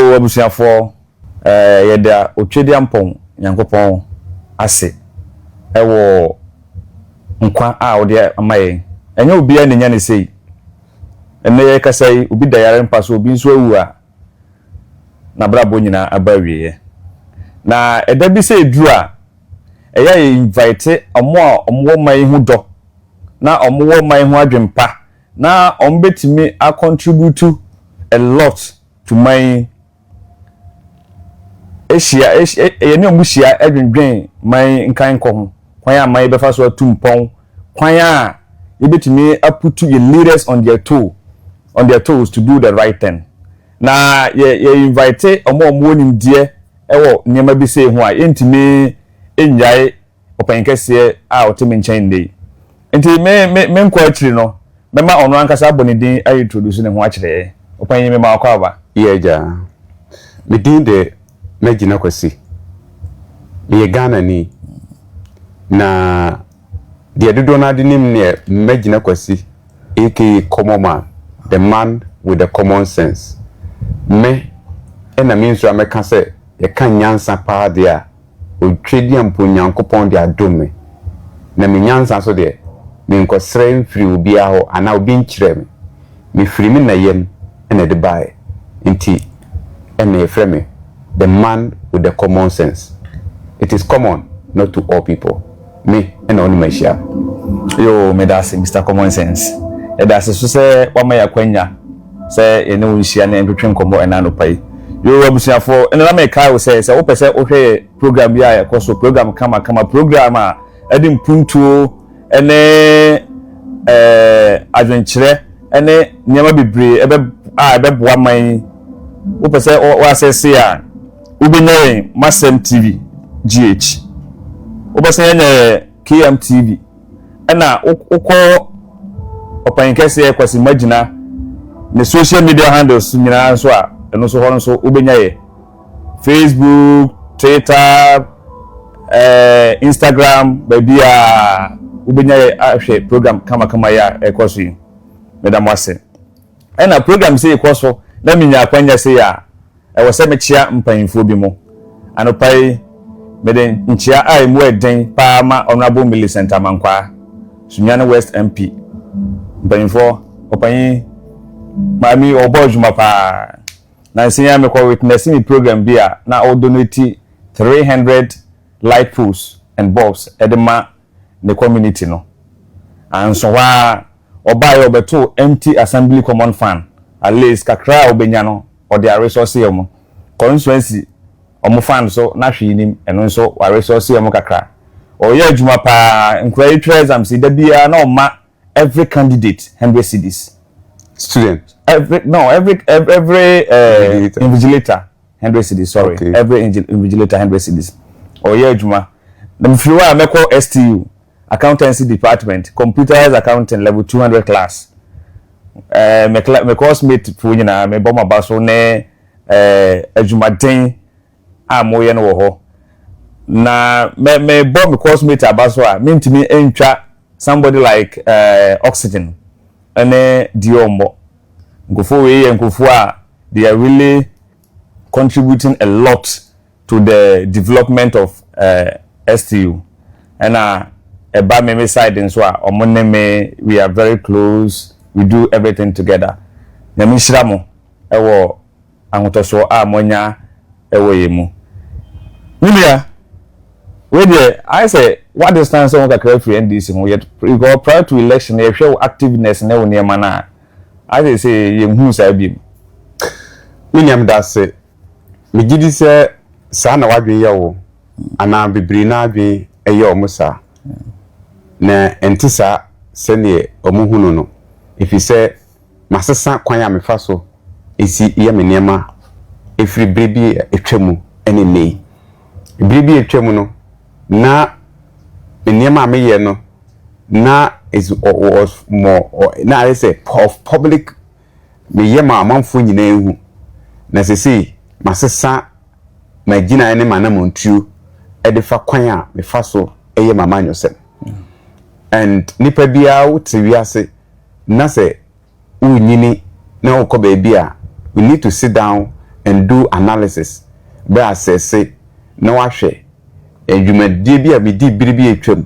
Yo abusuafo yeda otwedi ampon Nyankopon ase ewo nkwa a ode amaye enye obi anenya ne sei enne ye kasai obi da yare mpa so obi nso awu a na brabo nyina abawiye na eda bi sei duru a eya invite omo man hu do na omo man hu adwempa na ombetimi a contribute a lot to my Asia ye omuhia adwendwen man nkan ko ho kwan a man befa so atumpon kwan a yebetimi put your leaders on their toes to do the right thing na ye invite omo nimdie ewo nyema bi sei ho a yentimi enyae opankese a otimi nchen dey enti me nko akiri no mema ono ankasa abonidin ayi introduce ne ho akire opanyi me ma akwa ba yeja medin de Magyina Kwasi ye Ghana ni na de dodo na de nim ne Magyina Kwasi aka common man, the man with the common sense me ena me nso ameka se ye kan nyansa pa de a otwedi ampo Nyankopon de adome na me nyansa so de me nkosre mfiri obi aho ana obi nkyere me firi me na yem ena de bae nti ena ye frame the man with the common sense. It is common not to all people. Me and only my share. Yo me that's Mr. Common Sense. That's so say wa ya kwanya say ene wo hia na entwetwe nkomo ena no pai. Yo abusuafo ene na me kai wo say wo pese wo hwe program bi a yakoso program kama program a edim puntuo ene adwenkyere ene nyama bebre ebe boa man wo pese wo asese a Ubenye Masem TV GH Ubasa yenye KM TV Ena uko Opankese Kwasi Magyina ne social media handles nyina so a eno so hono so ubenye Facebook, Twitter, Instagram, baby a ubenye ahwe program kama ya ekoso yi Madam Wase ena program say ekoso na minya akwanya say ya ewo se mechia mpanyimfo bi mo anopai meden nchia ai mu eden pa ma honorable Millicent Amankwa Sunyane West MP mpanyimfo opanyi mami obojuma pa na nsinya me ko witness ni program bia na o donate 300 light poles and bulbs edema the community no anso wa obaye obeto empty assembly common fund at least kakra obenya no or their resources yomo constituency omo fund so na hwinim eno so wa resources yomo kakra o ye adwuma pa nkrai treasure see da bia na oma every candidate 100 cedis student every invigilator 100 cedis sorry okay. Every invigilator 100 cedis o ye adwuma na mfiwa meko STU accountancy department computers accounting level 200 class me course mate fu nyina me boma baso ne adwumaden a moye no wo ho na me bom me course mate abaso a me ntimi entwa somebody like oxygen ene diombo ngofo we ye ngofo a they are really contributing a lot to the development of STU and eba me side nso a omonne me we are very close. We do everything together. Nyamishira mo ewo angotoso a monya ewo yemu. Nulia we there I say what distance on ka create NDC ho yet go prior to election e hwe activeness na woni ema na I say yemhu sa biem. William da say me gidi say sa na wadwen ye wo ana bibiri na adwen eye omusa na entisa se ne omuhunu no if you say masesa kwan ya mefa so esi ye menema efri brebi etwemu ene nei brebi etwemu no na menema meye no na is more na I say of public meye ma amanfo nyina ehu na sesi masesa Magyina ene manamontu edefa kwan a mefa so eye mama nyosem and nipa bia wote wiase na se unyini na uko baby a we need to sit down and do analysis be assess na wa hwe adwumadie bi a me di biribi atwam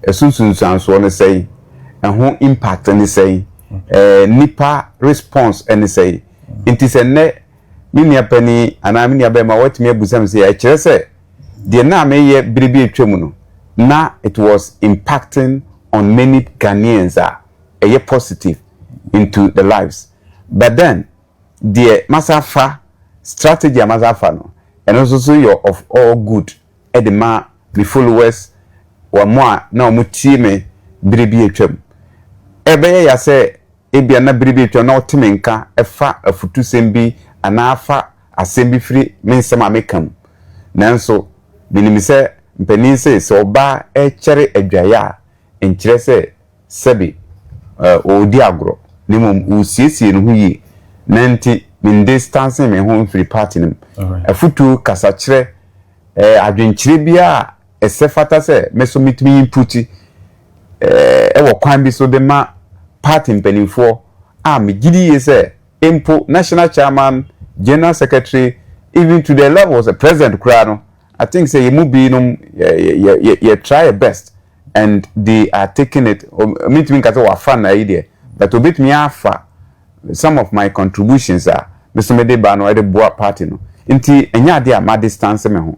esunsunsan so no say ho impact ni say nipa response and say it is a ne minia pani ana minia be ma watimi abusam say e kire say de na me ye biribi atwam no na it was impacting on many Ghanaians a positive into the lives. But then the masafa strategy masafa no and also your of all good edema the followers or more na omutie me biribi atwam ebe ya say ebia na biribi atwam na otemenka efa afutu sembi ana afa asembi free mensem amekam nanso binim say mpanin say so ba e kere adwaya enkire say sebi odi agro nimum usiesie no huyi nanti min distance me ho free party nim afutu kasa kire adwenkire bia esefata say meso mitimi inputi wo kwan bi so de ma party mpanimfo megidi ye say impo national chairman general secretary even to the level as a president krano I think say you move be you try your best and they are taking it meet me kata wa fan idea but obit me afa some of my contributions are Mr. Medeba no de boa party no nti enya de ma distance me ho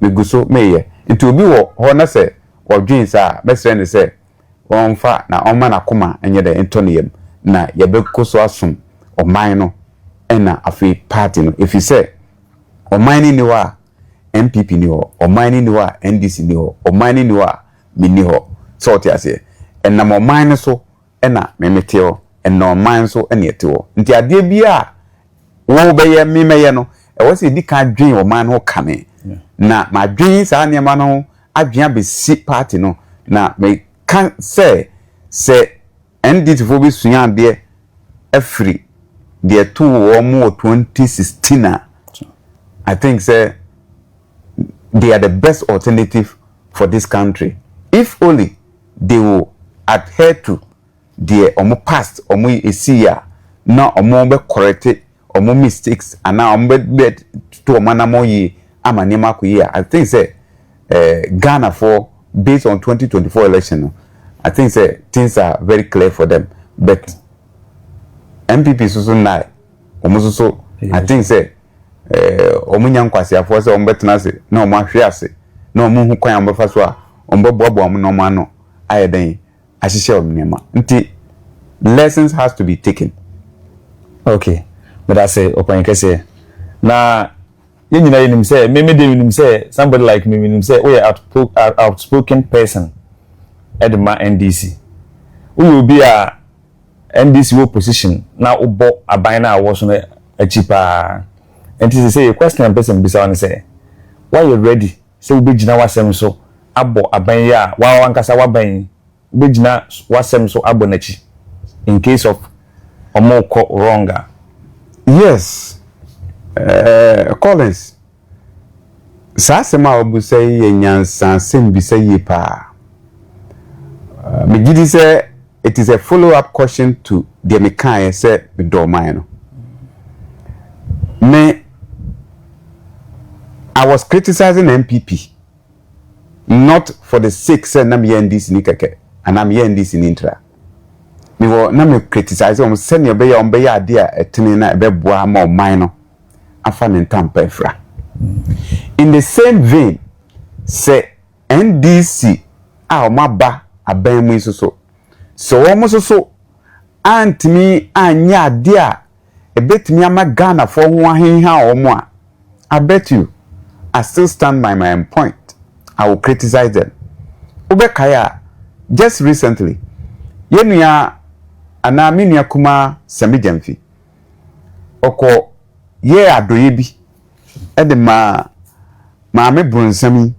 me guso meye nti obi wo ho na say odwin sa be sre ne say won fa na on ma na koma enye de entoniem na ye be koso asom o man no ena afi party no if you say o man ni wa MPP ni ho o man ni wa NDC ni ho o man ni wa mini ho so ti ase enna mo man so ena memeteo enna man so ena eteo nti ade bia wo be ye memeye no e wo se di ka dwen o man ho kame na ma dwen sa niam no adwen abesi party no na me kan say NDC fo bi suyan de afri de to wo mo 2016 I think say they are the best alternative for this country if only they will adhere to the past esia na be correct mistakes and now be to manamo yi amanema ko yi I think say Ghana for based on 2024 election I think say things are very clear for them but MPP so na so I think say Magyina Kwasi afọ se ombetena se na omahwe ase na omuhu kwan ambefa so a ombebobo am no ma no ayeden ahihye omnema nti lessons has to be taken. Okay, but I say open kese na nyina yenim say me de yenim say somebody like me yenim say we are outspoken person at the NDC we will be a NDC wo position na obo aban na awo so na achipa. And this is say a question and person bisa one say why you ready say we begina wasem so abo aban ya wa wankasa waban begina wasem so abo nachi in case of omoko wronga. Yes, Collins sasema obu say yenyansa sem bisa ye pa megidi say it is a follow up question to the mekan say me do man no me I was criticizing MPP not for the sake say na me NDC ni keke and am NDC ni intra me wo na me criticize on say ne be ya ade a etene na be boa ma o man no afa ne ntampa efra in the same vein say NDC a o maba aban mu so wo mo so antimi anya ade a ebetimi ama Ghana for ho ahenha o mo a I bet you I still stand by my point. I will criticize them. Ubekaya, just recently, yenuya anaminia kuma semijemfi. Oko ye adoyebi. Ede me brunsemi.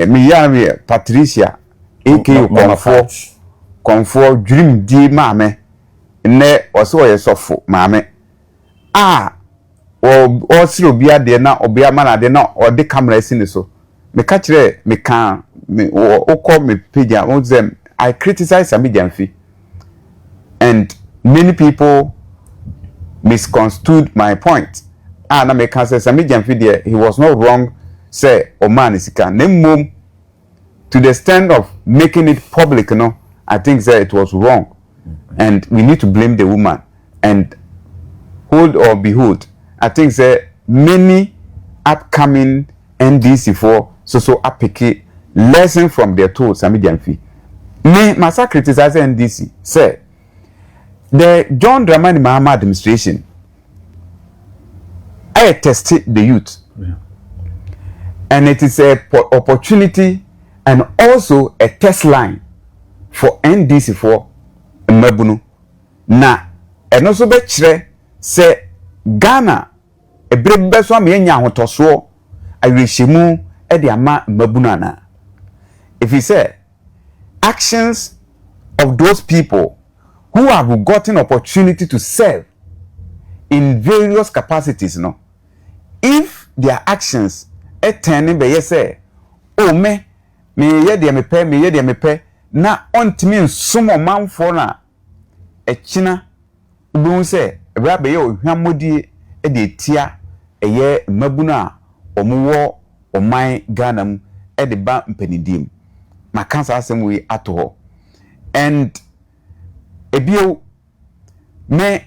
Mi Patricia. Eke konfo dream di mame. Ne oso ye sofo mame. O siro bia de na obia mana de na o de camera esi so me ka kire me kan me o call me page on them I criticize Samijamfi and many people misconstrued my point. Na me can say Sami Jamfi he was not wrong say o man is can mum to the extent of making it public, I think that it was wrong. And we need to blame the woman. And hold or behold, I think that many upcoming NDC for so applique lesson from their tools, Sami Jamfi. Me must criticize NDC. Say the John Dramani Mahama administration, I tested the youth, and it is a opportunity and also a test line for NDC for Mabunu. Na and also be chere say Ghana e brebe so me nya hotoso awehemu e de ama Mabunu na. If you say actions of those people who have gotten opportunity to serve in various capacities, if their actions turning be say, oh me ye de me pay na ontimi nsomo manfo na china ubu say bra be ye ohwamodie e de tia eye Mabunu a omuwo oman Ghana mu e de ba mpanidim makansa asem we ato ho. And ebio me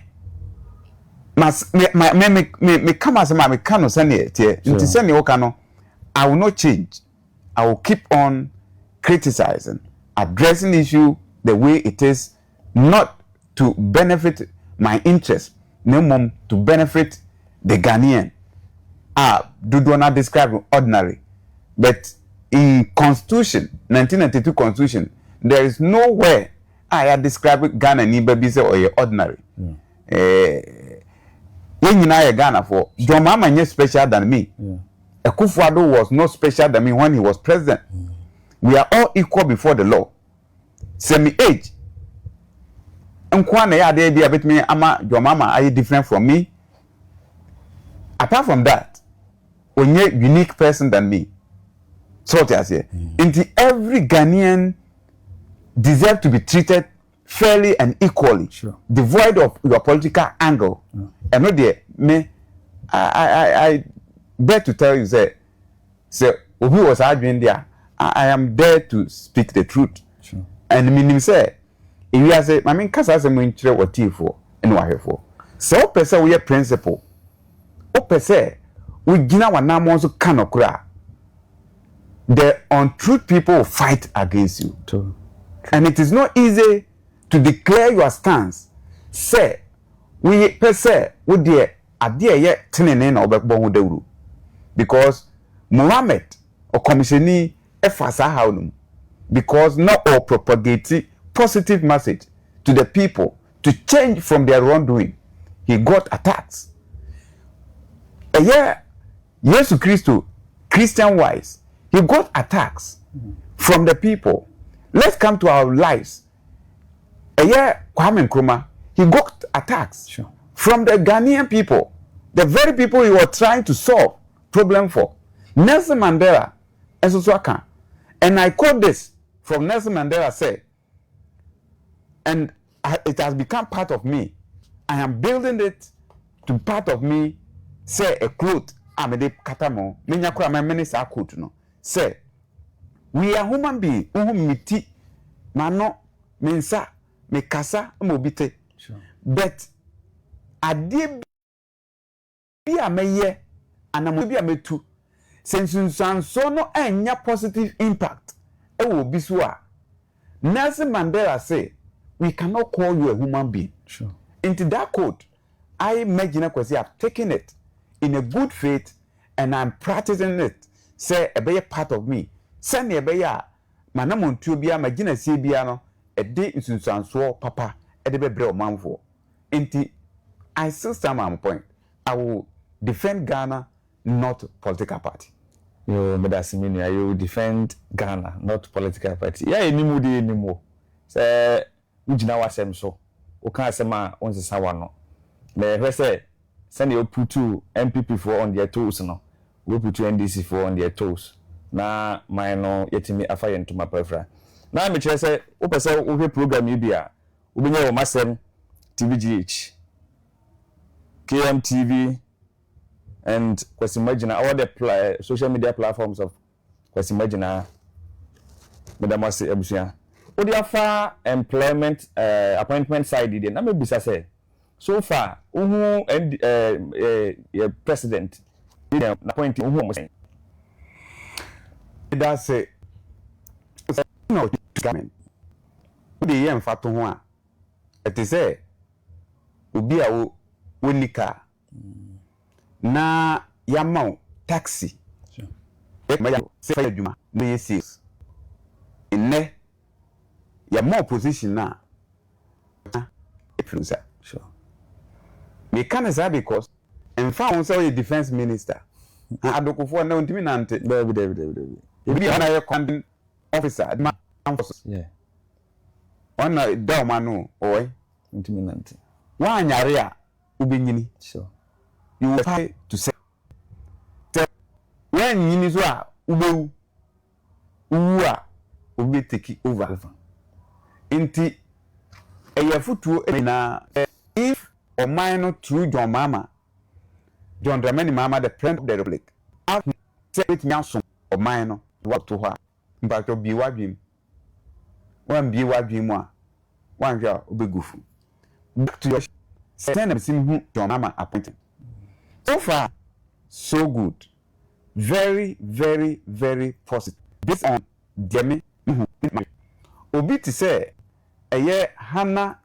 come as me can send tie nti send you can I will not change. I will keep on criticizing, addressing the issue the way it is, not to benefit my interest, no more to benefit the Ghanaian. Do not describe ordinary, but in Constitution, 1992 Constitution, there is nowhere I have described Ghana ni baby say or ordinary. When you know Ghana for John Mama is special than me. Akufo-Addo was not special than me when he was president. We are all equal before the law. Semi age. Nkwana ya dey be bit me ama John Mama are different from me. Apart from that, when you unique person than me. So what I say, into every Ghanaian deserve to be treated fairly and equally, devoid of your political angle. And not there, me, I beg to tell you, say, Obi was arguing there. I am there to speak the truth. And meaning say, if you say, I mean, because I say, I'm interested what you for and what you for. So, person we are principle. O person we gina wa na mo so kanokura. The untruth people will fight against you. True. And it is not easy to declare your stance. Say, we per se, would dear, a dear yet tinning or backbone with the rule. Because Muhammad or commissioner efasa haunum. Because not all propagate positive message to the people to change from their wrongdoing. He got attacks. A year, Jesus Christ, Christian wise, he got attacks from the people. Let's come to our lives. A year, Kwame Nkrumah, he got attacks from the Ghanaian people, the very people he was trying to solve problem for. Nelson Mandela, and I quote this from Nelson Mandela said, and it has become part of me. I am building it to part of me. Say a quote, I'm a katamo, minyakura my minister quote no. Say, we are human beings, miti, mano, mensa, me kasa, mobite. But I did be a maye, and I'm be a me too. Since you so no enya positive impact, it will be so. Nelson Mandela say, we cannot call you a human being. Into that quote, I Magyina Kwasi have taken it in a good faith and I'm practicing it. Say a be part of me. Send me a be ya manamon tubia Magyina Sibiano a day in Susanso papa at the bebre manfo. Inti I still stand my point. I will defend Ghana, not political party. Yo, Medasimini, you defend Ghana, not political party. Yeah, anymore. Say, Magyina wasem so. Oka sema onse sawano. Me say send you put two MPP for on their toes no. We put two NDC for on their toes. Na my no yetimi afaye to my prefera. Na me chere say o pese o hwe program yi bia. Obinya o masem TVGH. KMTV and Kwasi Magyina, all the social media platforms of Kwasi Magyina. Madam Wasi Ebusia. Odiafa employment appointment side did na me bisa say so far who president appoint who mo say that say no government the yen fato ho a ete say obi a wonika na yamau taxi sure say adwuma no yes inne ya more position na sure me can say because in fact say defense minister adokofo na ntimi nante David ebi na ye commanding officer ma forces yeah ona da ma no oy ntimi nante wa anyare a ubenyini sure you will try to say when nyini so a ubewu uwu a obi take over inti eyafutuo na if or minor through John Dramani Mama the president of the republic out say it nyaso or minor what to her but to be wadwim one be wadwim a one ja obegufu back to your send sim hu John Mama appointed so far so good very very very positive based on demi obi ti say eye Hannah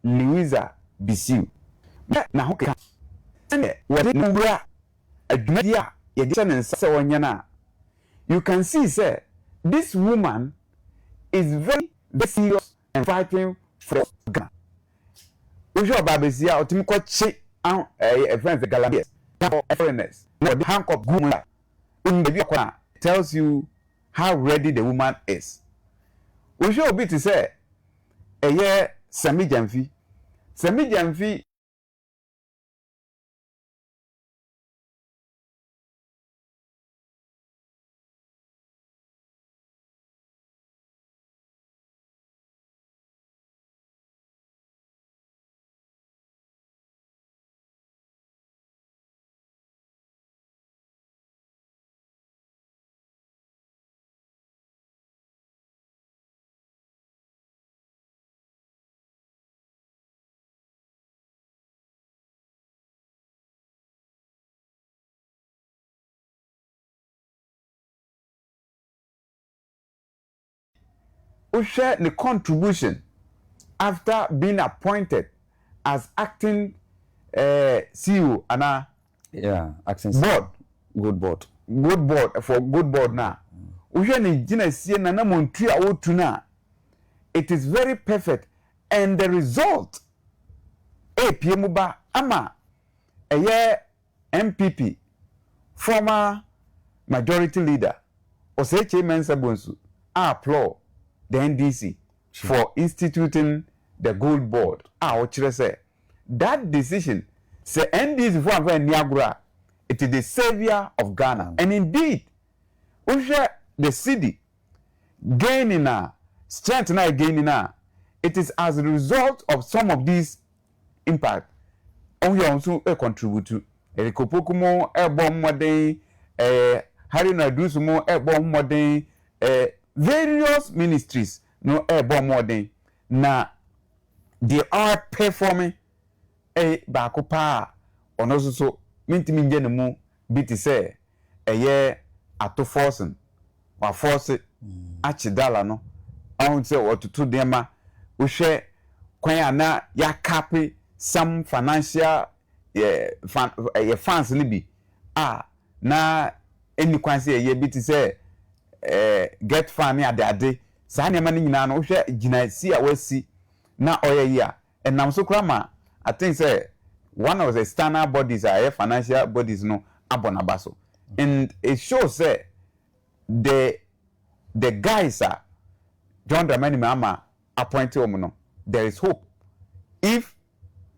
Louisa Bisiu na ho ka ene wode nwura adwumadi a ye de ne nsa se wonya na you can see say this woman is very, very serious and fighting for Ghana. Ojo babesi a otimi ko chi friends the Galabes for fairness no the handcuff guma in the vehicle tells you how ready the woman is. Ojo obi ti say eye Sami Jamfi who share the contribution after being appointed as acting CEO and acting board for good board now. Who share the Gina na montri a wotu na it is very perfect and the result PMuba ama MPP former majority leader Oseche Mensa Bonsu applaud the NDC for instituting the gold board. That decision say NDC for Niagara, it is the savior of Ghana. And indeed, the city gaining strength now gaining it is as a result of some of these impact. On your also contribute to Kopokumo bomb modern Harry Nadusumo bomb modern various ministries no bomb modern na they are performing baako pa ono so mintimi nje ne mu biti say ato forcing wa force achidala no ahun say otutu dema wo hwe kwan ana ya cape some financial funds ni bi na eni kwan say biti say get fund ade saa ne ma ni nyina no wo hwe gina si a wasi na oyeyi a enam so krama I think say one of the standard bodies are financial bodies no abonabaso and it shows say the guys are John Dramani Mahama appointed no there is hope if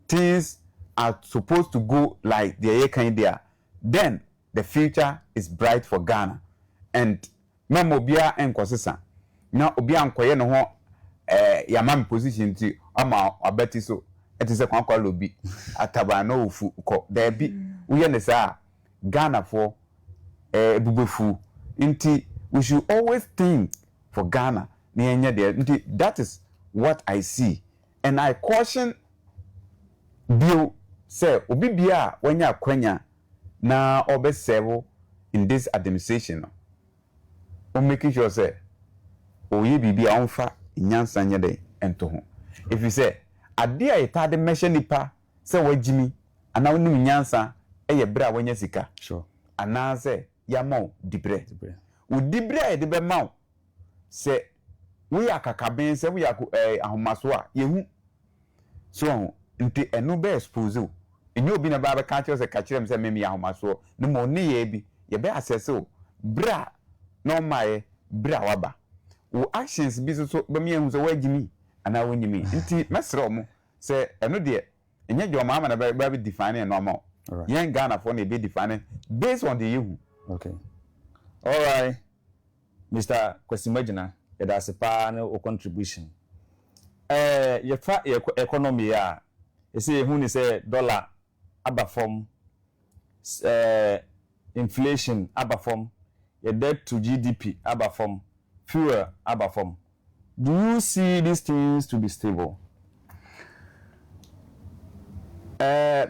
things are supposed to go like the kind there then the future is bright for Ghana and memobia enkosesa na obia nkoye no ho yamam position ti ama abeti so it is a kwankwa lobby ataba na ofu ko there be we ne sa Ghana for bubufu nti we should always think for Ghana na yenye there nti that is what I see and I caution Bill say obi bia wanya kwanya na obesevo in this administration o making sure say oye bibia onfa nyansa nye de ento ho if you say ade a itade measure nipa say wagimi ana wonu nyansa eye bra wanya sika sure ana say yamao dibre u dibre e de be maw say we akakaben say we ahomaso a yehu so nti enu be expose enye obi na ba be ka say ka kirem say memi ahomaso no mo ne ye bi ye be assess o bra no mae bra waba wo actions bi so be me hu so wagimi ana wonyimi nti mesro mo say enu de enye joma ama na ba be define normal yen Ghana for na be define based on the you okay all right Mr. Kwasi Magyina that's a panel or contribution your economy ya you see who say dollar aba from inflation aba from your debt to GDP aba from fuel aba from do you see these things to be stable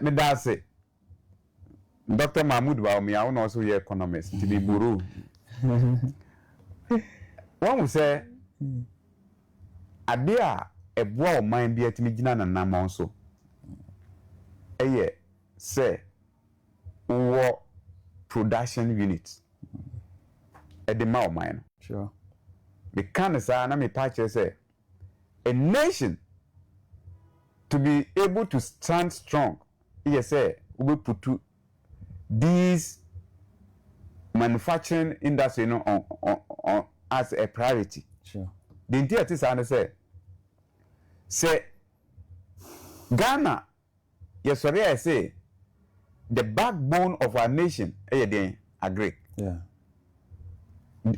me da say Dr. Mahmoud Baomi I also your economist to be buru one will say ade a eboa o man bi atimi gina na nam so say wo production unit the ma o man sure we can say na me patch say a nation to be able to stand strong say we put these manufacturing industry on as a priority sure the entire thing say Ghana yes sorry I say the backbone of our nation agree yeah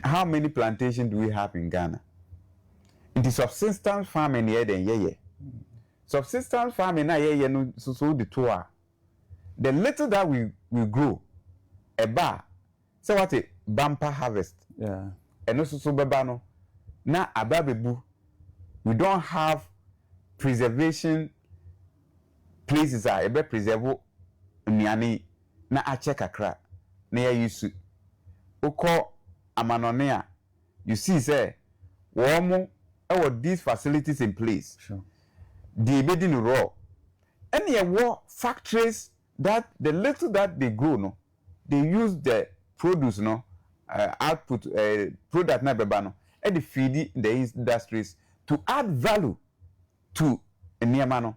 how many plantations do we have in Ghana it is subsistence farming here then subsistence farming na no so the tour the little that we grow say what a bumper harvest yeah and also so beba no na ababebu we don't have preservation places are ebe preserve nnuane na ache kakra na ya yusu ukọ amanone a you see say wo these facilities in place sure the bedi no raw any factories that the little that they grow no they use the produce no output product na beba no and feed the industries to add value to enema no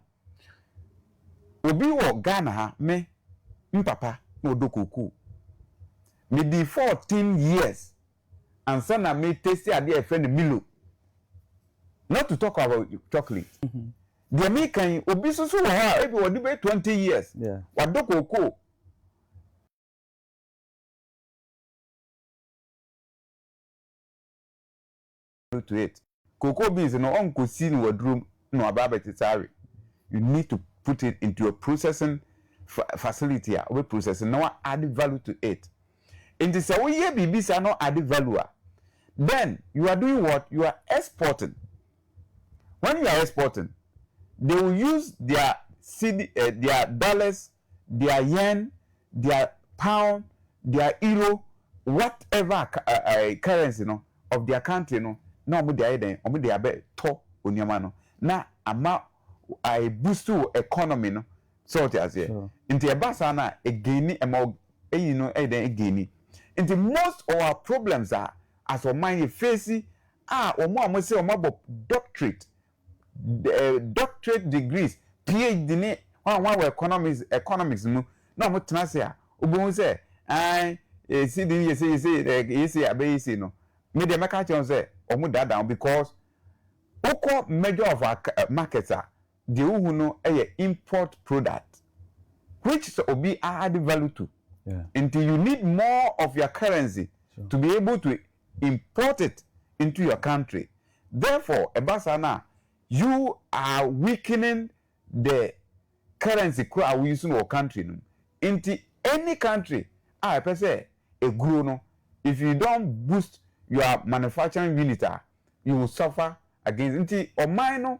obi wo Ghana ha me mpapa no dokoko me di 14 years and son na me taste ade a friend Milo not to talk about chocolate the American obi so wo ha ebi wo di be 20 years yeah wa dokoko to it cocoa beans no on ko see no wadrum no ababetitare you need to put it into your processing facility we processing now add value to it in the say we here bibisa no add value then you are doing what you are exporting when you are exporting they will use their their dollars their yen their pound their euro whatever currency no of their country no na omo dey den omo dey abe to onyama no na ama I boost to economy no so what you say into a basa na again emo no again into most of our problems are as our mind face omo say omo doctorate degrees PhD ni one economics no na omo tena say obo say see din you say abey no me dey make a say omo down because oko major of our markets are the who know import product which so be add value to until you need more of your currency to be able to import it into your country therefore ebasana you are weakening the currency kura we use no country no into any country per se a grow no if you don't boost your manufacturing unit you will suffer against into or mine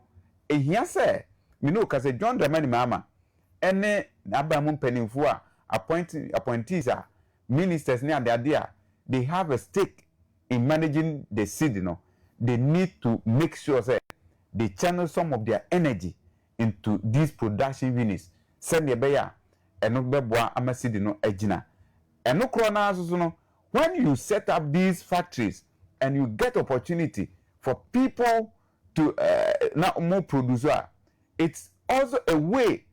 ehia say me know cause John Dramani mama ene Abraham mpanimfo appointees ministers near the idea they have a stake in managing the city no they need to make sure say they channel some of their energy into these production units send the beya eno beboa ama city no agina eno krona so no when you set up these factories and you get opportunity for people to now more producer it's also a way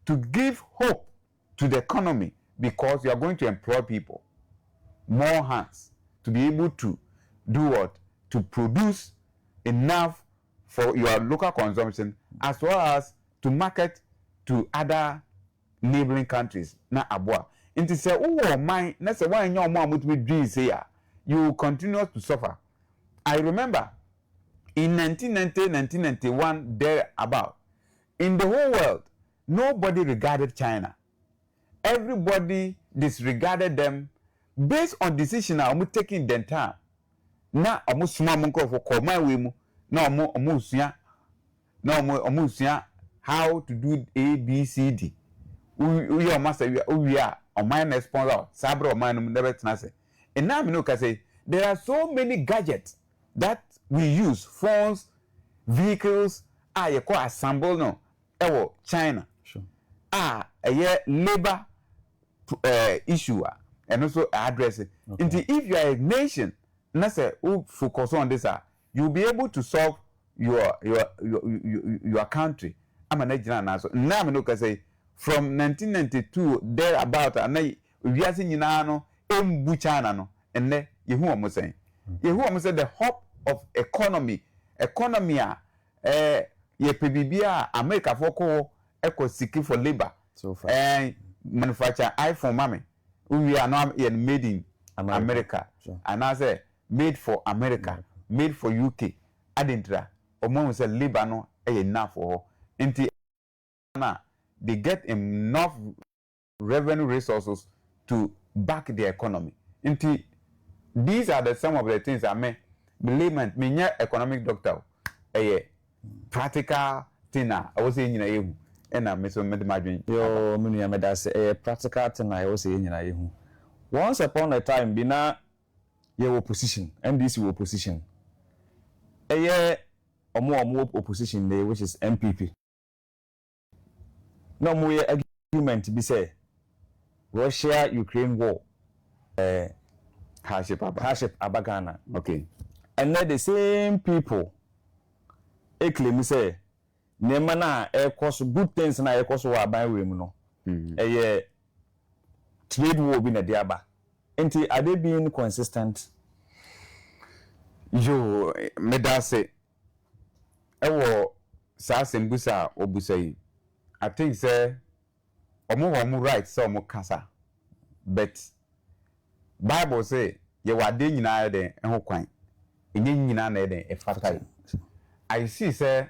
to give hope to the economy because you are going to employ people more hands to be able to do what to produce enough for your local consumption as well as to market to other neighboring countries na aboa nti say wo man na say wan nya omo amutumi dream say ya you will continue to suffer. I remember in 1991 there about in the whole world nobody regarded China. Everybody disregarded them based on decision na taking them time na omo suma mo nko for call my way mu na omo sua na omo sua how to do ABCD we your master we are on my sponsor sabro man no never tenase and now me know can say there are so many gadgets that we use phones vehicles you call assemble no ewo China sure labor issue and also address it. Okay. If you are a nation na say who focus on this you'll be able to solve your country I'm an agent now so now me know can say from 1992 there about na we are seeing no embu China no and then you who am saying you who am say the hub of economy ye pebibia America for ko seeking for labor so far manufacture iPhone mame we are now made in America. Sure. And I say made for America, made for UK adintra omo say labor no enough for nti na they get enough revenue resources to back the economy nti these are some of the things I mean believe me economic doctor practical thing I was saying nyina yehu ena me so med madwen yo me nua me da say practical thing I was saying nyina yehu once upon a time bi na ye opposition NDC opposition omo opposition there which is MPP no mo ye argument bi say Russia Ukraine war hardship abagana okay and then the same people claim say nema na cause good things na cause wa ban we mu no trade war bi na dia ba enti are they being consistent yo me da say ewo sa sembusa obusai I think say omo right say omo kasa but Bible say ye wade nyina de ho kwan enye nyina na de e fatal I see say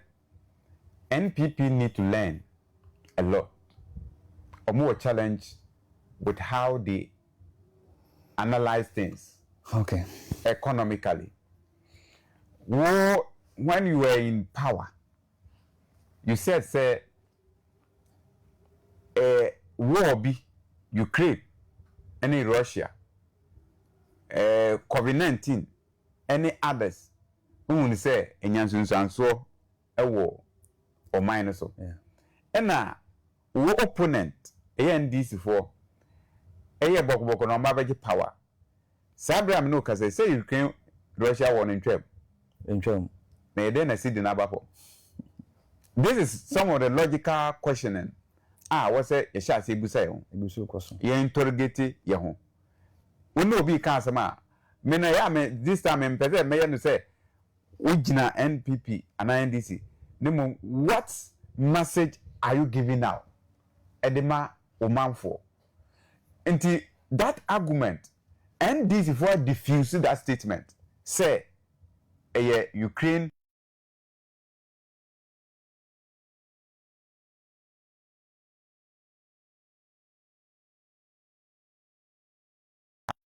NPP need to learn a lot or more challenge with how they analyze things okay economically. When you were in power you said say war be Ukraine any Russia COVID-19 any others who say enyansunsanso ewo or minus so and wo opponent NDC for boko no mabaji power sabra me no ka say Ukraine Russia won in twem na e dey na see the nabafo this is some of the logical questioning what say ye sha say busa ye ebusu kwaso ye interrogate ye ho we no be kan asema me na ya me this time me pese me ye no say ugina NPP and NDC nemo what message are you giving now edema omanfo nti that argument NDC for diffuse that statement say Ukraine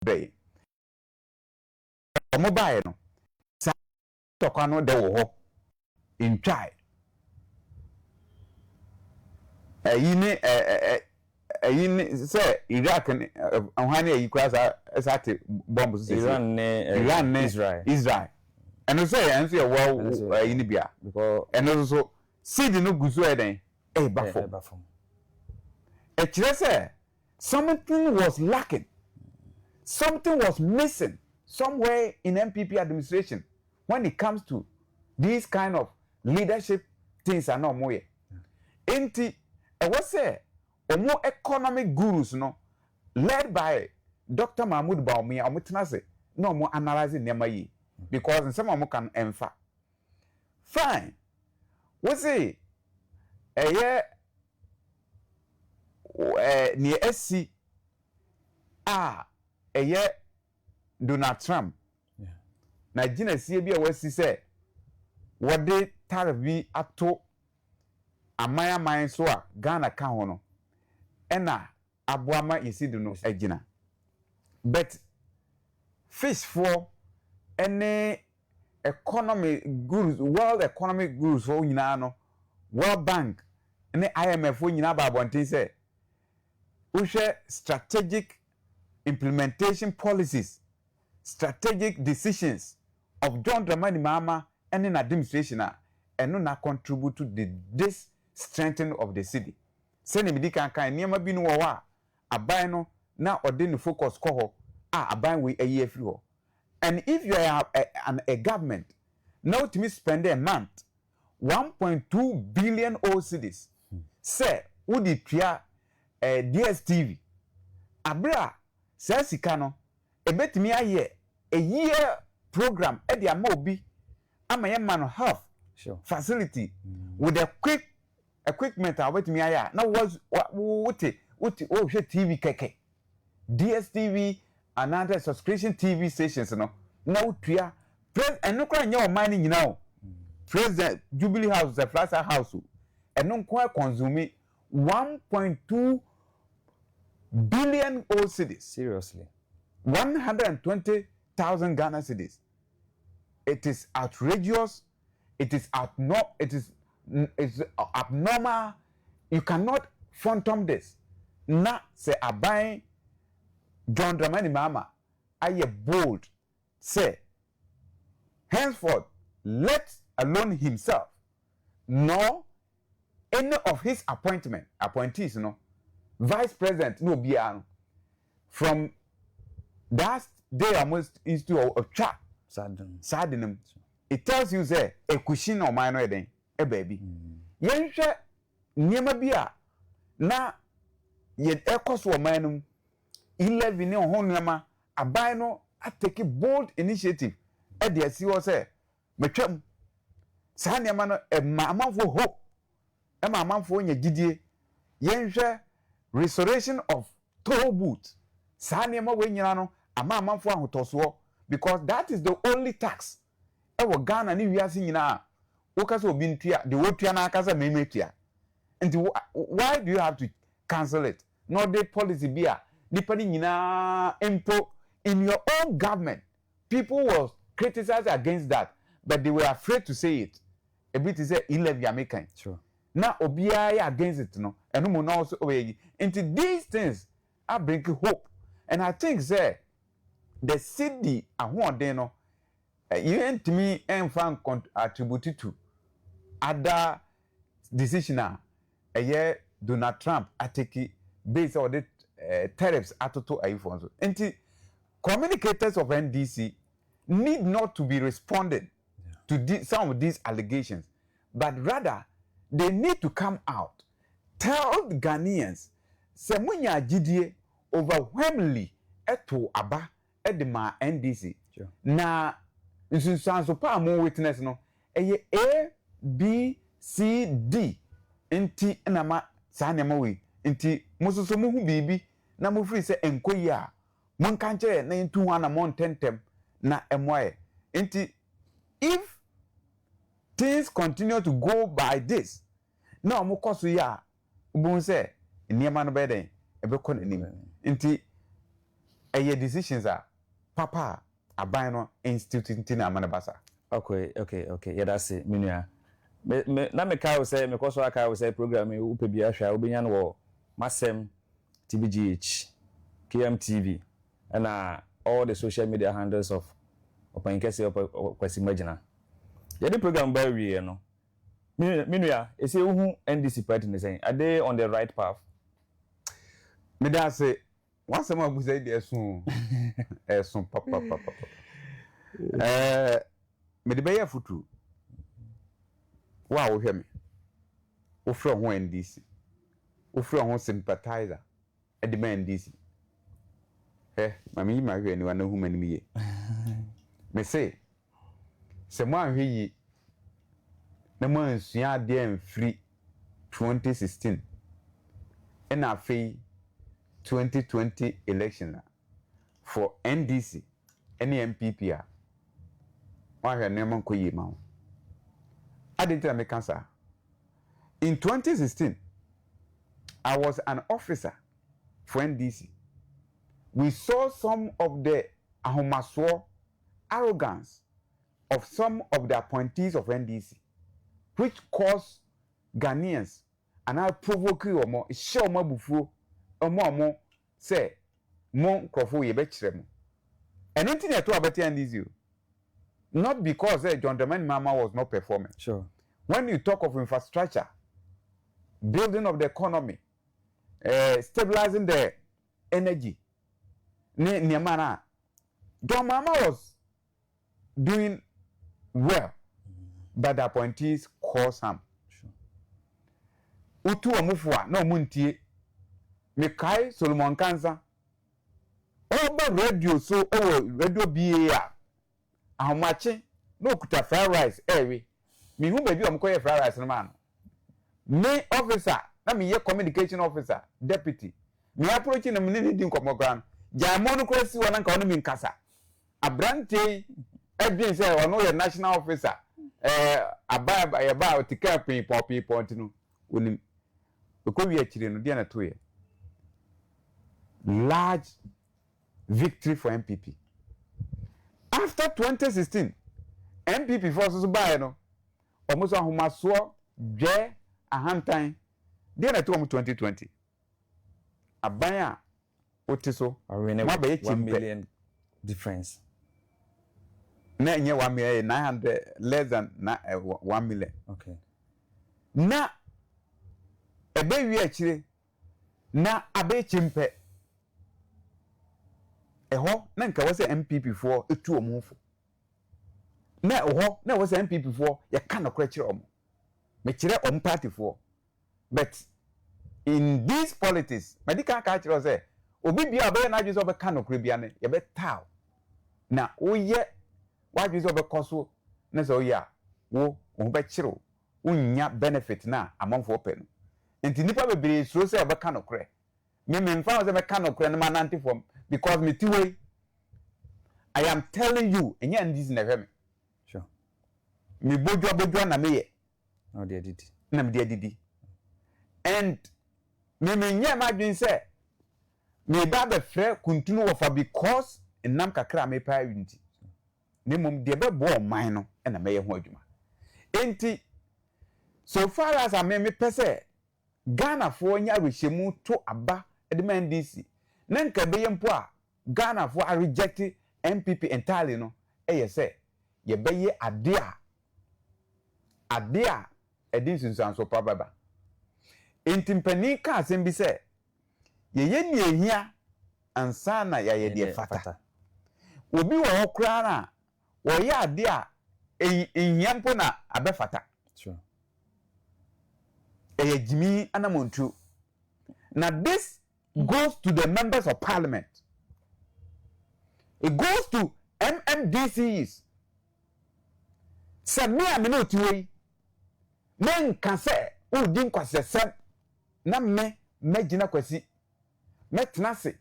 brɛ ɔmo bae no sa tɔkwa no de wo hɔ ntwae ayi ne sɛ Iraq ne ɔhane ayi kura sa te bomb so Iran ne Israel ɛno sɛ ɛnso yɛ wɔ ayi ne bia ɛno so seed no gu so ɛden ba fam ɛkyerɛ sɛ something was lacking, something was missing somewhere in MPP administration when it comes to these kind of leadership things are not more. Enti was say omo economic gurus no led by Dr. Mahmoud Bawumia omutena se no mo analyzing nema yi because in some omo can emfa fine we say ni SC Donald Trump Nagyina sie bi a wasi se wode tariff bi ato amayaman so a Ghana ka ho no ena aboama yesidu no agina but fish for any economic gurus world economic gurus for nyina no World Bank any IMF for nyina ba bontin say uhwe strategic implementation policies strategic decisions of John Dramani Mahama and in administration and no contribute to this strengthening of the city. Send me kan niema bi no wa aban no na ode no focus ko ho aban we ayi afri ho. And if you are a government now to me spend a month 1.2 billion cedis say udi tua DSTV abra say sika no ebetimi aye a year program e dia ma obi ama ye man health facility with a quick equipment abetimi aye na was what hwe TV keke DSTV and other subscription TV stations no na utua eno kra nya o man nyina o president Jubilee House the Plaza House eno nko consume 1.2 billion cedis seriously 120,000 Ghana cedis. It is outrageous. It is abnormal. You cannot phantom this. Na say abai John Dramani Mahama aye bold say henceforth let alone himself nor any of his appointees no vice president no biya from that day almost institute of chat saddenim it tells you say a cushion or minor eden a baby yenhwe niema bia na ye ekoso manum 11 ne ho niema aban no take bold initiative e de asi wo say metwam sa niema no amanfo hope e ma amanfo nya gidie yenhwe restoration of toll booth sa niema we nyina no amanfo ahotoso because that is the only tax e wo Ghana ni wiase nyina wokasa obi ntua de wotua na akasa memetua and why do you have to cancel it no the policy bia nipa ni nyina empo in your own government people was criticized against that but they were afraid to say it a bit is a 11 American sure na obiya against it no eno mo no so oyeyi into these things are bring hope and I think say the city ahode no you and me and fan attribute to other decision Donald Trump ateki based on the tariffs atoto iPhones and communicators of NDC need not to be responding to some of these allegations but rather they need to come out tell the Ghanaians se munya gidie overwhelmingly eto aba edema NDC sure. Na nsunsanso pa mo witness no eye A B C D enti na ma sa ne ma we enti musoso mu hu bibi na mo free se enkoyi a mon kanche na ntu ho na mon tentem na emoye enti if things continue to go by this na mo koso ya ubun se niema no beden ebekọ nanim enti decisions are papa aban no institute na amanabasa. Okay. Yeah, that's it. Minua. Na me ka say me koso aka say program e upe bia hwa obenya no wo Masem TBGH KMTV and all the social media handles of Appointees Kwasi Magyina. Yeah, the program by we no. Minua, e say who NDC party saying are they on the right path? Me da say once am abu say dey sun papa. Me de be futu. Wa wo hwe me. Wo fro ho NDC. Wo fro ho sympathizer. E de man NDC. Mami ma hwe ni wa na hu mani ye. Me say se mo ahwe yi na mo ansua de amfiri 2016 and afei 2020 election for NDC any MPP a wa hwe ne man ko yi ma. Adinta me cancer. In 2016 I was an officer for NDC. We saw some of the ahomaso arrogance of some of the appointees of NDC, which caused Ghanaians and I provoke you more, show more bufu, more say, more crofo ye betchrem. And anything at all about NDC, not because John Dramani Mama was not performing. Sure. When you talk of infrastructure, building of the economy, stabilizing the energy, Niamana, John Mama was doing well, but the appointees caused harm. Sure. Utu omufwa no muntie Mekai Solomon Kansa oba radio so radio BA ahomache no kuta fried rice ewe me hu baby omkoye fried rice no man me officer na me ye communication officer deputy me approach na me ni din komogran jamo no kwesi wona nka ono mi nkasa abrante edwin say ono ye national officer aba otika pin pop no onim ko wi akire no dia na toye large victory for MPP. After 2016, MPP forces by no almost ahomaso dwe ahantan dia na to 2020. Abanya otiso $1 million difference. Na nye 1 million 900 less than 1 million. Okay. Na ebe wi akire na abe chimpe eho na nka wose MPP for etu omufo na eho na wose MPP for ya ka no kire omo me kire om party for but in these politics medical ka kire say obi bia obe na adwese obe ka no kire bia ne ye be taw na oye wadwese obe koso na so ya wo be kire unya benefit na amanfo pe no enti nipa bebre so say obe ka no kire me mfa say me ka no kire na manante form because me tiwe I am telling you enya ndis na hweme sure me bodwa na me ye no dey didi na me dey didi and me nya madwin say me ba be frɛ kuntunu wofa because enam kakra me pa winti ne mom de be bo ɔman no na me ye ho adwuma enti so far as I me pese Ghana for nya rehemu to aba edman NDC na nka be ye mpo a Ghana for a reject MPP entirely no say ye be ye ade a edin sunsanso pa baba entimpani ka asem bi say ye ni ehia ansa na ye de fata obi wo hokra na wo ye ade a ehia mpo na abefata sure jimi anamontu na this goes to the members of parliament. It goes to MMDCs. Say me amino tiwe. Men kan say o din kwasesem na me Magyina Kwasi. Me tenase.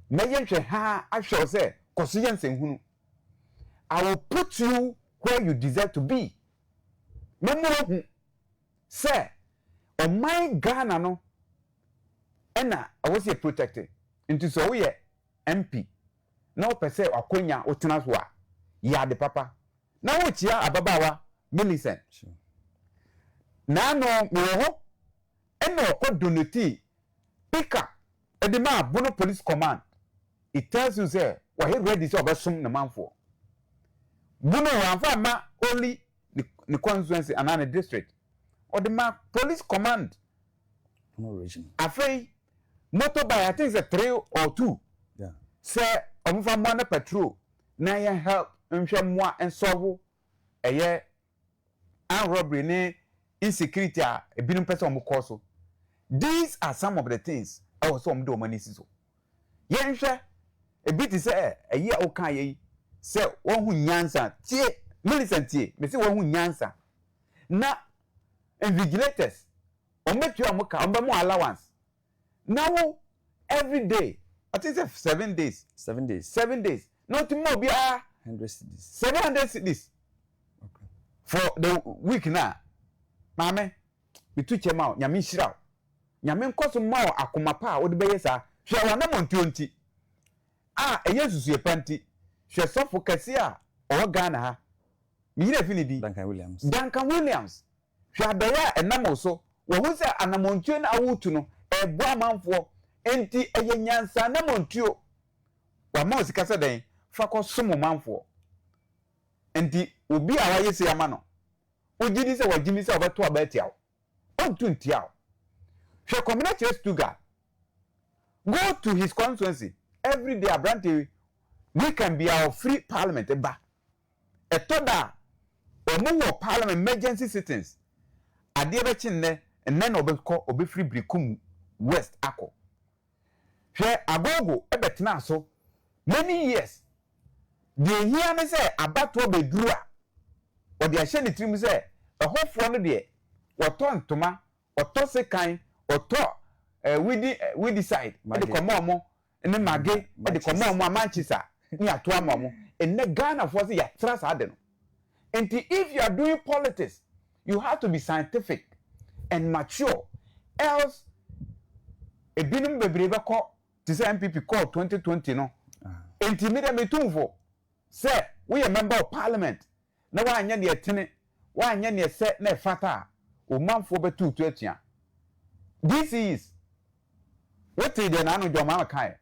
Me yenhwe ha ahwe say koso yensen hunu. I will put you where you deserve to be. Me mo say o my Ghana no na I was here protected into so we MP na o pese akonya o tena so a ya de papa na wo chia ababawa Millicent sure na no me ho eno ko donate pick up edema bono police command it tells you say we ready so obesum na manfo bono wanfa ma only the constituency and the district or the police command no region afei motorbike I think it's a 3 or 2 yeah say omfa mo na patrol na ye help nhwe mo en solve eye and robbery ne insecurity a ebinum person mo cause. These are some of the things I was some do money so ye nhwe ebiti say eye o kan ye say won hu nyansa tie Millicent tie me say won hu nyansa na invigilators ometu amuka ombemo allowance now every day I think it's 7 days 7 days not more be 100 cedis 700 cedis okay for the week na mame bitu chema nyame hira nyame nkoso ma akoma pa wo de beye sa hwe wana montuo nti eye susu ye panti hwe sofo kase a o Ghana ha mi hira finidi Duncan Williams hwe adaya enam so wo hu se anamontuo na awutu no ebo amanfo enti eye nyansa na montuo wa ma osika se den fa ko somo manfo enti obi a waye se ama no ogidi se wagimi se obeto abetiaw ontu ntiaw hwe community Stuttgart go to his constituency every day abrante we can be our free parliament ba etoda omo parliament emergency sittings ade be chinne enne na obe free Brikum West ako hwe agogo ebetena so many years the here me say abato bedura o de ahye ne trim say ehofo no de woto ntoma oto sekan oto we decide de komo ne mage de komo Manchester ni ato amamo enne Ghana for say ya trust ade no and if you are doing politics you have to be scientific and mature else ebinum bebrebe ko to say MPP call 2020 no intimidate me tumfo say we a member of parliament na wa anya ne etene wa anya ne se na fata o manfo betu tu atua this is what is the nanu joma kai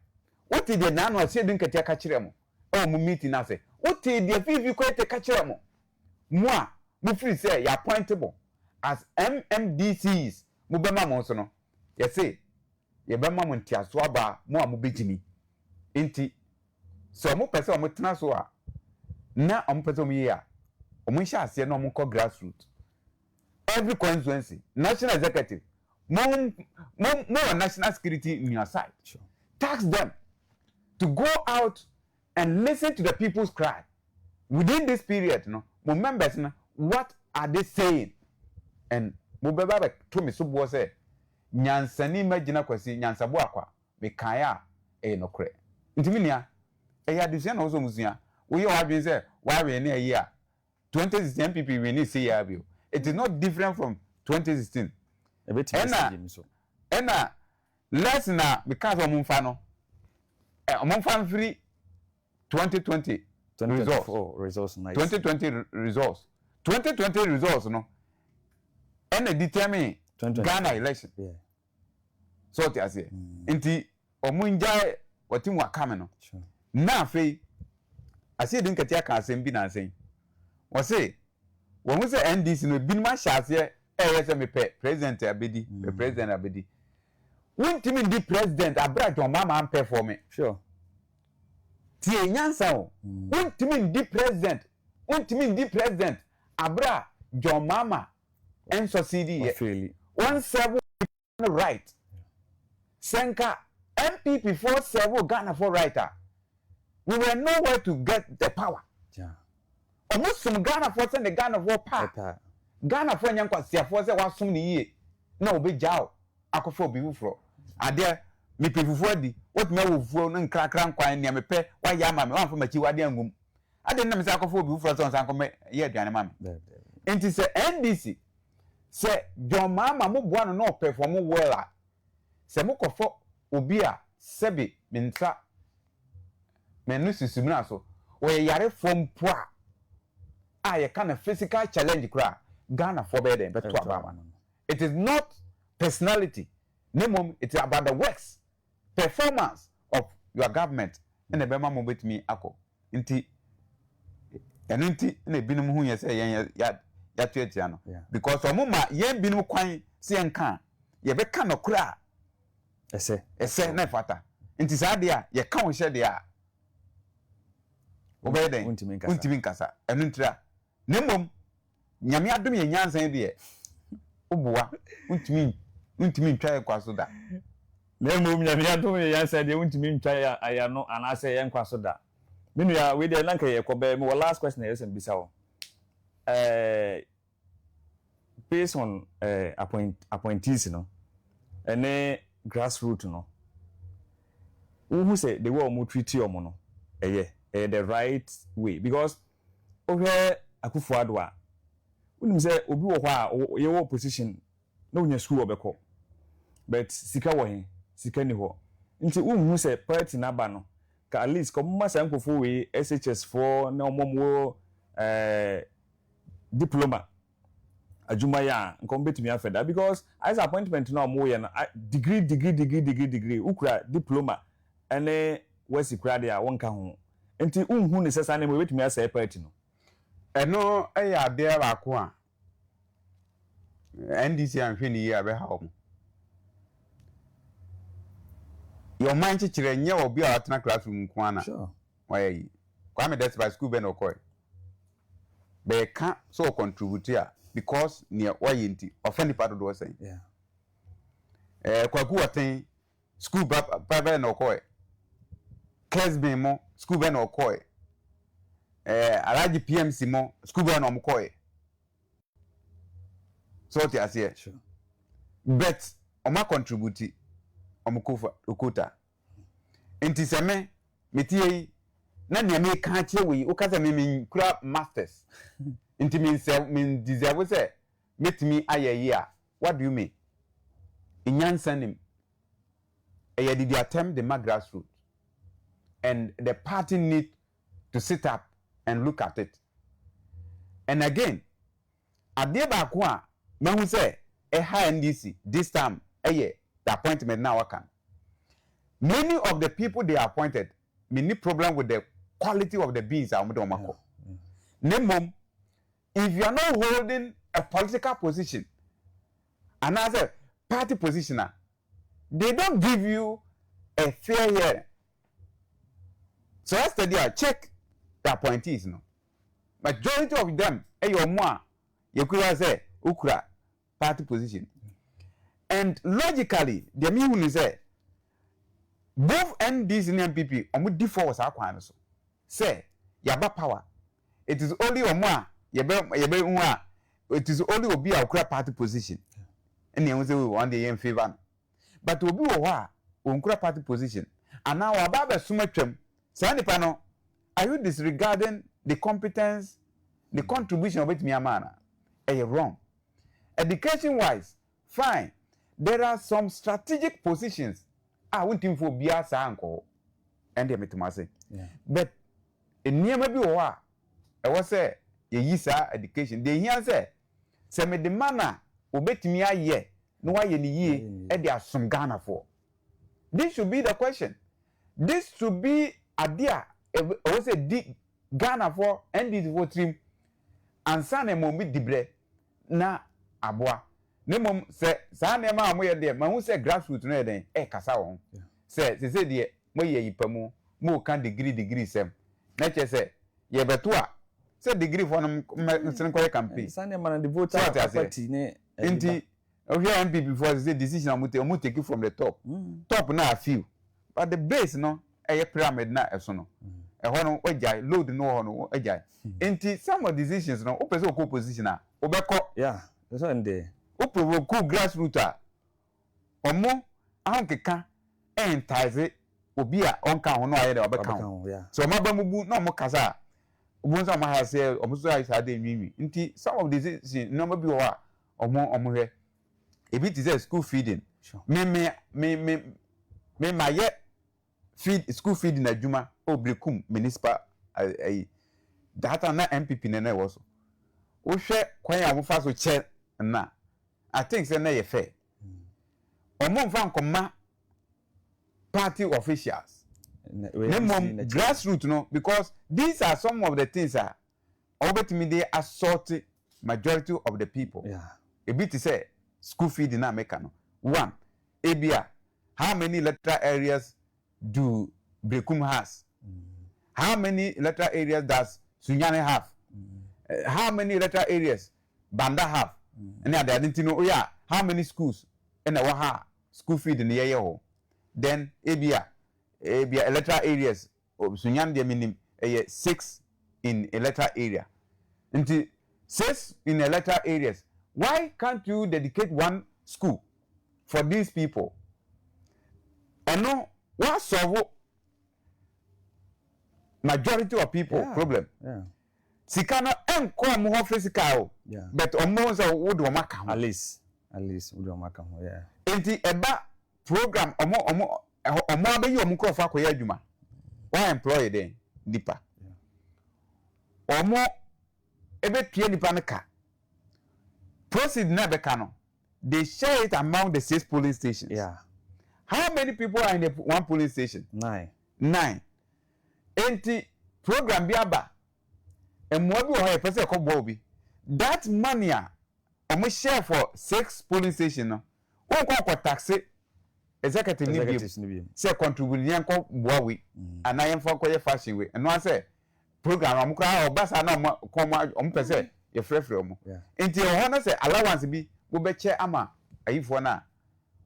what is the nanu asedi nkatia ka kire mo o mu meeting na say what is the fifi ko te ka kire mo mo a mo free say you appointable as MMDCs mo be ma mo so no ye say ye be ma mo ntiaso aba mo a mo begimi enti so mo pese o mo tena so a na o mo pese o mo ye a o mo hia ase na o mo ko grassroots every constituency national executive more national security in your side sure tax them to go out and listen to the people's cry within this period no mo members no what are they saying and mo beba be to me so bo say nyansani Magyina Kwasi nyansabo akwa me kan a no kre ntimi nia ya disia na ozo muzia wo ye wa dwen say wa we na yi a 2016 MPP we ni say ya bio it is not different from 2016 ena less na because omumfa no omumfa free 2020 results nice 2020 results no ena determine Ghana election yeah so ti ase nti omunja watimu akame no sure na fei ase din katia ka asem bi na asem wo se wo mu se NDC no bi ma hyase se me president abedi president abedi wontimi di president abra John Mama am perform sure tie nyansa o wontimi di president abra John Mama en succeed ye one seven right senka MPP for several Ghana for writer we were nowhere to get the power yeah almost some Ghana for send the Ghana for power Ghana for nyankwasi for say wasum ni yie na obejao akofo obi wufro ade me pefufu adi what me wufuo no nkrakra nkwan ne me pe wa ya ma me wan fa machi wade angum ade na me say akofo obi wufro so nsan ko ye aduane ma me enti say NDC say John Mama mo boa no no perform well. Se mo kofo obi a sebi minta me no susumina so we yare form poa ye kind of physical challenge kra Ghana for be dem beto abama no. It is not personality. Nemom, it is about the works, performance of your government. And the Bema mobit me ako. Inti ne binum hu ye say ya tuetiano. Because omuma yen binum kwan se enka ye be ka no kra. Ese na fata. Inti sa dia ye ka wo hye dia. Obeden untimi nkasa. Enu ntira. Nemom nyame adom ye nyansan de obuwa untimi ntwa kwaso da. Nemom nyame adom ye nyansan de untimi ntwa aya no anase ye nkwaso da. Minu ya we dey nanka ye kobe me last question yes mbisa wo. Based on appointees no ene grassroots no. Who say the way omo treat omo no the right way because ohwe Akufo-Addo a unim say obi wo ho a ye wo position na unya school obekọ but sika wo he sika ni ho nti unhu say party na ba no ka at least ko mma say nkofo we SHS for na omomwo diploma ajuma ya nkom betumi afeda because as appointment na omo ye na degree ukura diploma ene wasi kura dia wonka ho nti unhu ne sesa na me betumi asa party no eno eya de ba ko a NDC anhwe ni ya be ha o your mind chire nye obi a atena classroom ko ana sure why kwame that's by school be no koy be can so contribute here because near why nti offend part of the say kwaku waten school ba no koy kesbe mo school be no koy Alaji PMC mo school be no mkoy so ti asie sure but oma contribute omukofa okuta enti seme metie na ne me ka che we o kasa me kura masters enti min deserve say metimi ayeyi a what do you mean inyansanim did attempt the grassroots and the party need to sit up and look at it. And again, ade ba ko a mahu say NDC this time the appointment now wakan. Many of the people they appointed many problem with the quality of the beings are mako. Nemom, if you are not holding a political position another party positioner, they don't give you a fair hearing. So yesterday I check the appointees no. Majority of them your more you could say ukra party position. And logically, the meaning is say both NDC and MPP omu differ was akwan so. Say yaba power. It is only omo a it is only obi a ukra party position. And you say we want the in favor. But obi wo a unkra party position. And now ababa sumetwem. Say nipa no are you disregarding the competence, the contribution of it Myanmar? You're wrong. Education wise, fine. There are some strategic positions. I want him for biasa anko. And they metumase. But in near maybe I was say ye sa education. They hear say me the manner obet me a ye no why ye and there are some Ghana for. This should be the question. This should be idea. I say di Ghana for NDC for trim and sane mo mi dibre na aboa ne mom se sa ne ma mo ye de ma hu se grassroots no ye den kasa won se de mo ye yipamu mo kan degree sem na che se ye beto a se degree for no sen ko campaign sane ma na the voter party ne enti ohia MP before say decision mo take from the top na a few but the base no pyramid na eso no no ojai load no no ojai enti some of decisions no person ko position a obeko that's one day o provoke grassroots a omo ahonkeka entize obi a onka ho no aye de obeka ho so maba mubu na omo kasa obo nsa ma ha say omo so aye sa de nwi enti some of decisions no ma bi ho a omo hwe ebi ti say school feeding me ma ye school feed na adwuma obrekum municipal data na MPP na wo so wo hwe kwan a wo fa so che na I think say na ye fair omo mfa nkoma party officials grassroots no because these are some of the things that obetimi dey assault majority of the people. Yeah. A bit to say school feed in America. No. One, Abia, how many electoral areas do Brekum has? How many electoral areas does Sunyane have? How many electoral areas Banda have? And they didn't know, oh yeah, how many schools? And Waha school feed in the year. Then Abia electoral areas of Sunyane, they mean 6 in electoral area. Until 6 in electoral areas. Why can't you dedicate one school for these people? And no, what solve majority of people problem? Yeah. Sikana enko mo physical. Yeah. But omo say wo do maka. At least wo do maka. Yeah. Enti eba program omo abeyi omo ko fa koya adwuma. Why employ then deeper? Yeah. Omo ebe tue nipa nka. Proceed never canon. They share it among the 6 polling stations. Yeah. How many people are in one polling station? 9. 9. Enti program biaba. And what we have person called Bobby. That money share for 6 polling stations. No. Who go tax executives ni say contribute yanko boawi. And I am for fashion way. And one say program amukra obasa na kom pese ye frefre omo enti ho na say allowance bi wo be che ama ayifo na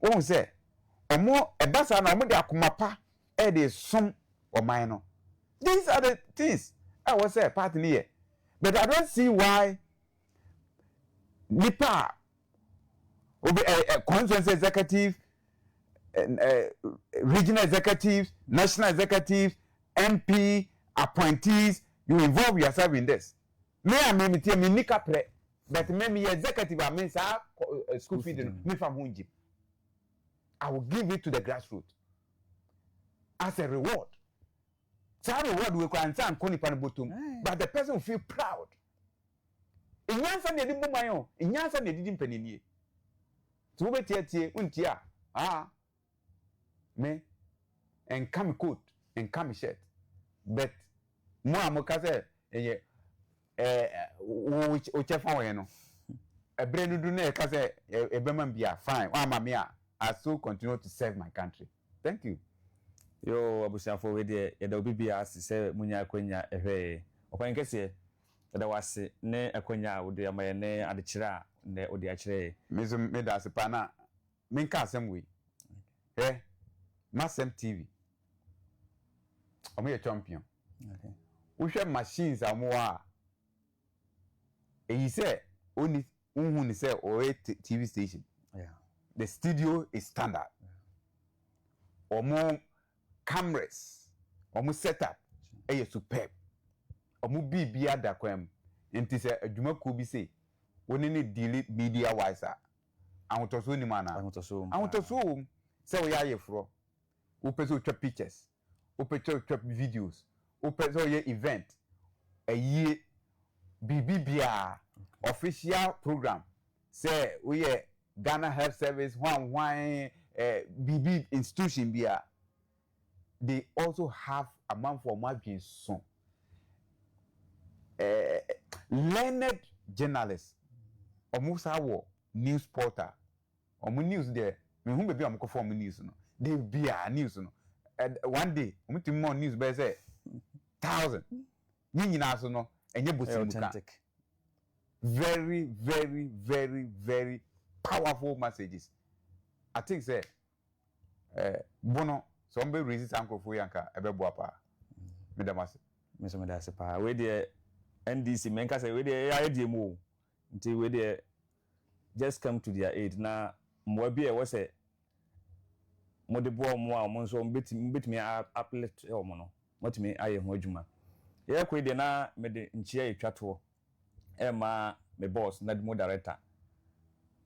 wo say omo ebasa na omo de akomapa e de som oman no. These are the things I was say part in here, but I don't see why nipa obi constituency executive regional executives, national executives, MP appointees, you involve yourself in this. Me nika pre, but me executive I mean school feeding me from Hunjim. I will give it to the grassroots as a reward. So reward we can say koni pan bottom, but the person will feel proud. Inyansa ne di bumayo, inyansa ne di mpanini. So we tie untia me and come coat and come shirt, but mo amoka say which ochefa no ebrenudu na ka say ebema bia fine wa ma me I still continue to serve my country. Thank you. Yo abusiafo we de ye da obi bia say munya akwanya ehwe okwan kese da wase ne akwanya wo de amaye ne adekira ne odi akire me da sepa na me ka asem we Masem TV omo ye champion. Okay. We share machines amoa. He said only unhu say or TV station. Yeah. The studio is standard. Yeah. Omo cameras, omo setup superb. Omo bibia da kwam. Enti say adwuma ko bi say woni ne deal media wise a. Ahotoso ni mana. Ahotoso say we are fro. Wo pese twa pictures. Wo pese twa videos. Wo pese ye event. Aye bibia official program. Say we Ghana Health Service one BB institution bia. They also have a man for margin son. Learned journalists. Omusa wo news portal. Omu news there. Me hu be am ko form news no. They be a news no. One day, omu tim more news be say 1,000. Nyina so no enye bosimuka. Very very very very powerful messages. I think say bono so mbe resist anko fu yanka ebebo apa. Me damase. Me so me da se pa. We dey NDC menka say we dey ya dey mu. Nti we dey just come to their aid na mwa bi e wo say modebo mo a mo nso mbetimi uplift e mo no motimi aye ho adwuma ye kwe de na me de nchia etwato e ma me boss na mo director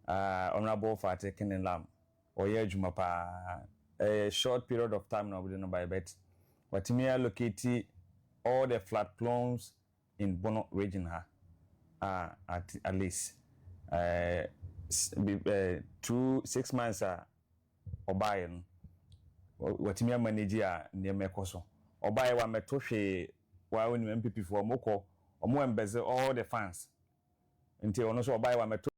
honorable Fate Kenelam oye adwuma pa a short period of time now we don't buy bet what me allocate all the flat plots in Bono region at least 6 months obaye no what me manage near mekoso obaye wa metohwe wa woni MPP for moko omo embeze all the fans nti ono so obaye wa meto